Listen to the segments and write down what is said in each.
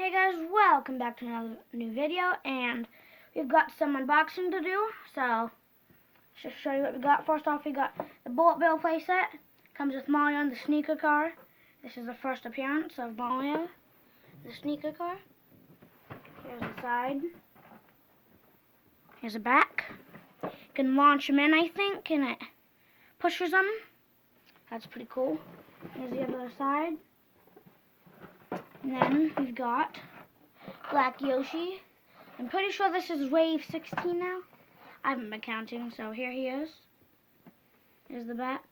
Hey guys, welcome back to another new video, and we've got some unboxing to do, so just show you what we got. First off, we got the Bullet Bill playset. Comes with Mario and the sneaker car. This is the first appearance of Mario, the sneaker car. Here's the side. Here's the back. You can launch them in, I think, and it pushes them. That's pretty cool. Here's the other side. And then we've got Black Yoshi. I'm pretty sure this is wave 16 now. I haven't been counting, so here he is. Here's the back.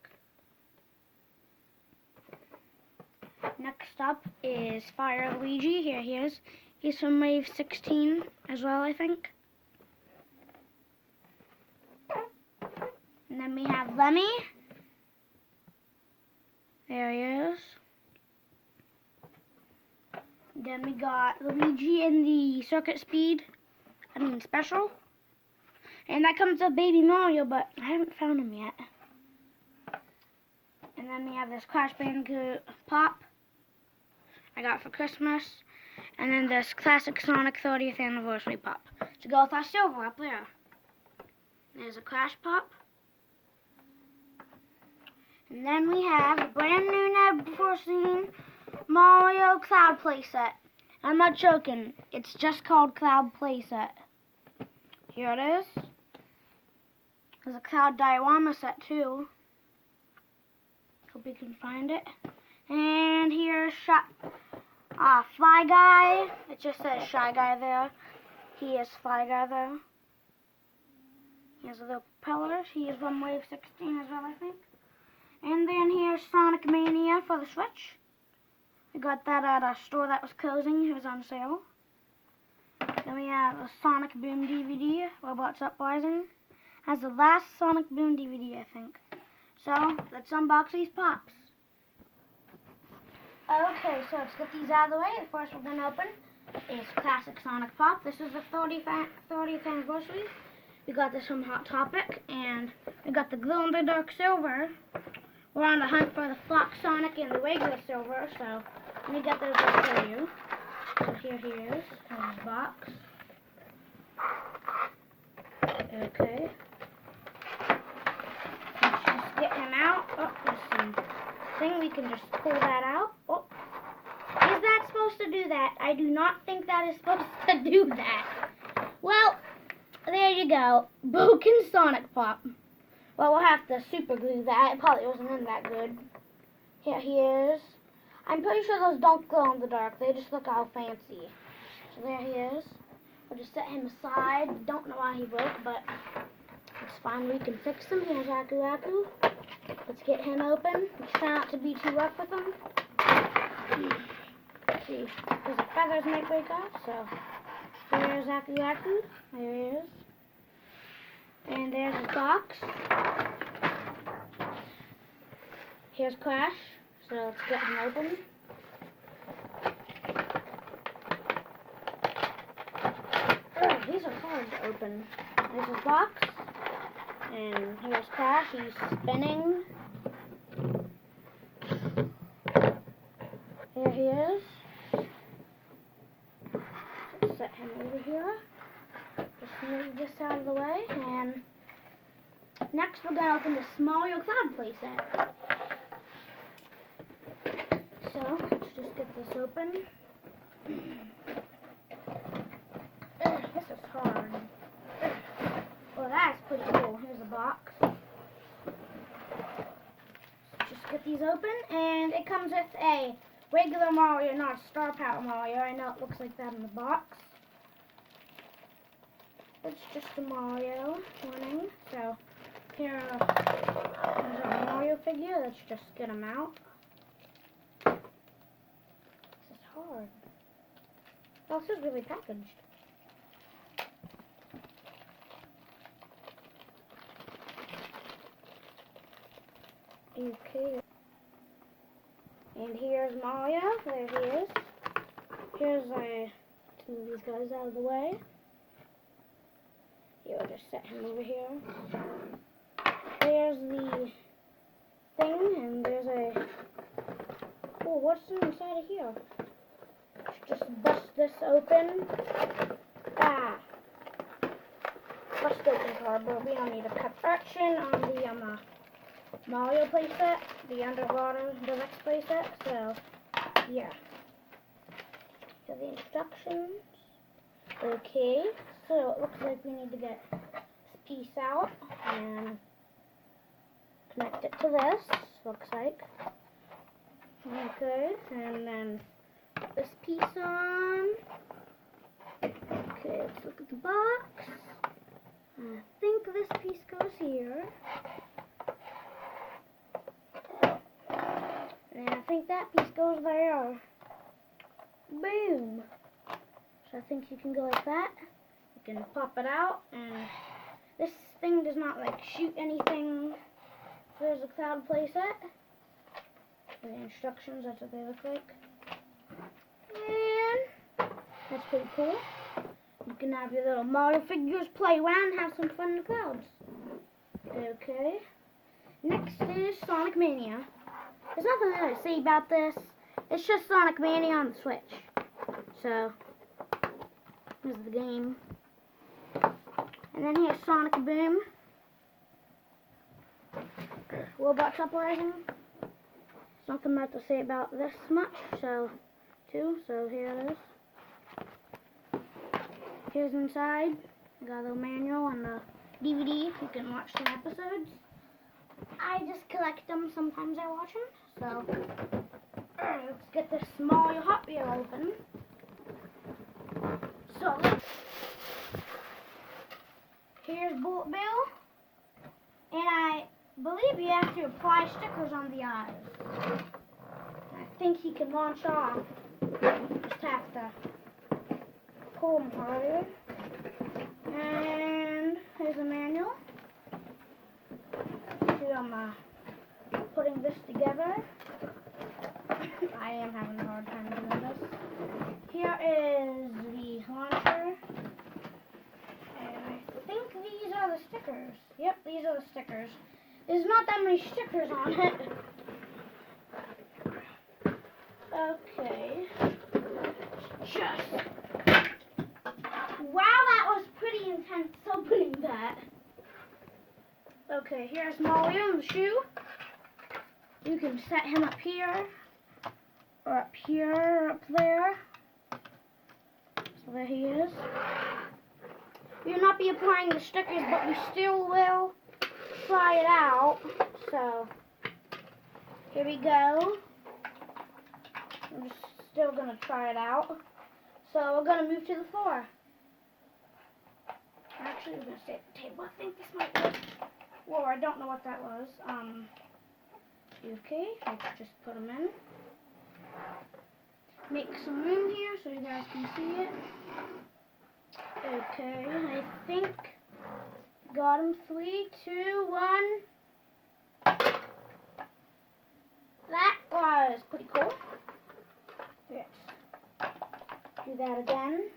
Next up is Fire Luigi. Here he is. He's from wave 16 as well, I think. And then we have Lemmy. There he is. Then we got Luigi in the Circuit Speed, Special. And that comes with Baby Mario, but I haven't found him yet. And then we have this Crash Bandicoot Pop I got for Christmas. And then this classic Sonic 30th Anniversary Pop to go with our silver up there. There's a Crash Pop. And then we have a brand new, never before seen Mario Cloud playset. I'm not joking. It's just called Cloud playset. Here it is. There's a Cloud diorama set too. Hope you can find it. And here's Fly Guy. It just says Shy Guy there. He is Fly Guy there. Here's a little propellers. He is from wave 16 as well, I think. And then here's Sonic Mania for the Switch. We got that at a store that was closing. It was on sale. Then we have a Sonic Boom DVD, Robots Uprising. Has the last Sonic Boom DVD, I think. So, let's unbox these pops. Okay, so let's get these out of the way. The first we're going to open is Classic Sonic Pop. This is the 30th anniversary. We got this from Hot Topic, and we got the glow-in-the-dark silver. We're on the hunt for the Fox Sonic and the regular silver, so let me get those to show you. So here he is, in his box. Okay. Let's just get him out. Oh, there's some thing. We can just pull that out. Oh. Is that supposed to do that? I do not think that is supposed to do that. Well, there you go. Broken Sonic Pop. Well, we'll have to super glue that. It probably wasn't in that good. Here he is. I'm pretty sure those don't glow in the dark. They just look all fancy. So there he is. We'll just set him aside. Don't know why he broke, but it's fine. We can fix him. Here's Aku Aku. Let's get him open. Let's try not to be too rough with him. Let's see. Because the feathers might break off. So here's Aku Aku. There he is. And there's his box. Here's Crash. So let's get him open. Oh, these are hard to open. There's his box. And here's Crash. He's spinning. Here he is. Let's set him over here. Just move this out of the way, and next we're going to open this Mario Cloud playset. So, let's just get this open. This is hard. Well, that's pretty cool. Here's the box. Just get these open, and it comes with a regular Mario, not a Star Power Mario. I know it looks like that in the box. It's just a Mario warning. So here's our Mario figure. Let's just get him out. This is hard. Oh, this is really packaged. Okay. And here's Mario. There he is. Here's two of these guys out of the way. Here, I'll just set him over here. There's the thing, and there's a... Oh, what's inside of here? Let's just bust this open. Let's open cardboard. We don't need a construction on the Mario playset, the underwater deluxe playset. So yeah. So the instructions. Okay. So it looks like we need to get this piece out and connect it to this. Looks like. Okay, and then put this piece on. Okay, let's look at the box. I think this piece goes here. And I think that piece goes there. Boom. So I think you can go like that. You can pop it out, and this thing does not like shoot anything. So there's a cloud playset. The instructions, that's what they look like. And that's pretty cool. You can have your little Mario figures, play around, and have some fun in the clouds. Okay. Next is Sonic Mania. There's nothing really to say about this. It's just Sonic Mania on the Switch. So, here's the game. And then here's Sonic Boom. Robots Uprising. Nothing much to say about this much, so here it is. Here's inside. Got a little manual and a DVD. You can watch some episodes. I just collect them. Sometimes I watch them. So let's get this Mario Hot Wheel open. So here's Bullet Bill, and I believe you have to apply stickers on the eyes. I think he can launch off. Just have to pull him harder. And here's a manual. See, I'm putting this together. I am having a hard time doing this. Here is the launcher. And I think these are the stickers. Yep, these are the stickers. There's not that many stickers on it. Okay. Just. Wow, that was pretty intense opening that. Okay, here's Mario in the shoe. You can set him up here, or up here, or up there. So there he is. We will not be applying the stickers, but we still will try it out. So here we go. I'm just still gonna try it out. So we're gonna move to the floor. Actually, we're gonna stay at the table. I think this might work. Whoa, I don't know what that was. Okay, let's just put them in. Make some room here so you guys can see it. Okay, I think got them. 3, 2, 1. That was pretty cool. Let's do that again.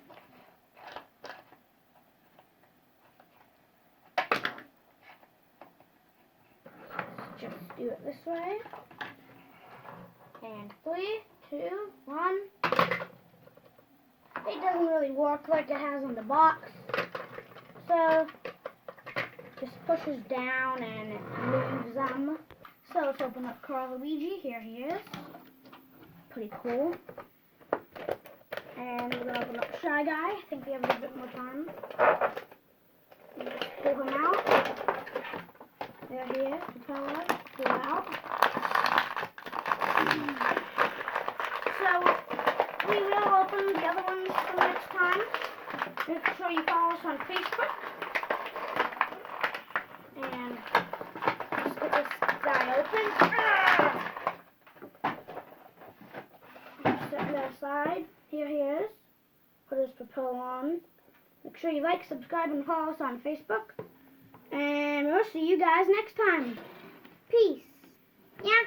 Let's just do it this way. And 3, 2, 1. It doesn't really work like it has on the box. So just pushes down and it moves them. So let's open up Carl Luigi. Here he is. Pretty cool. And we're gonna open up Shy Guy. I think we have a little bit more time. Just pull him out. There he is. Pull it out. So we will open the other ones some next time. Make sure you follow us on Facebook. And let's get this guy open. Set that aside. Here he is. Put his propeller on. Make sure you like, subscribe, and follow us on Facebook. And we'll see you guys next time. Peace. Yeah.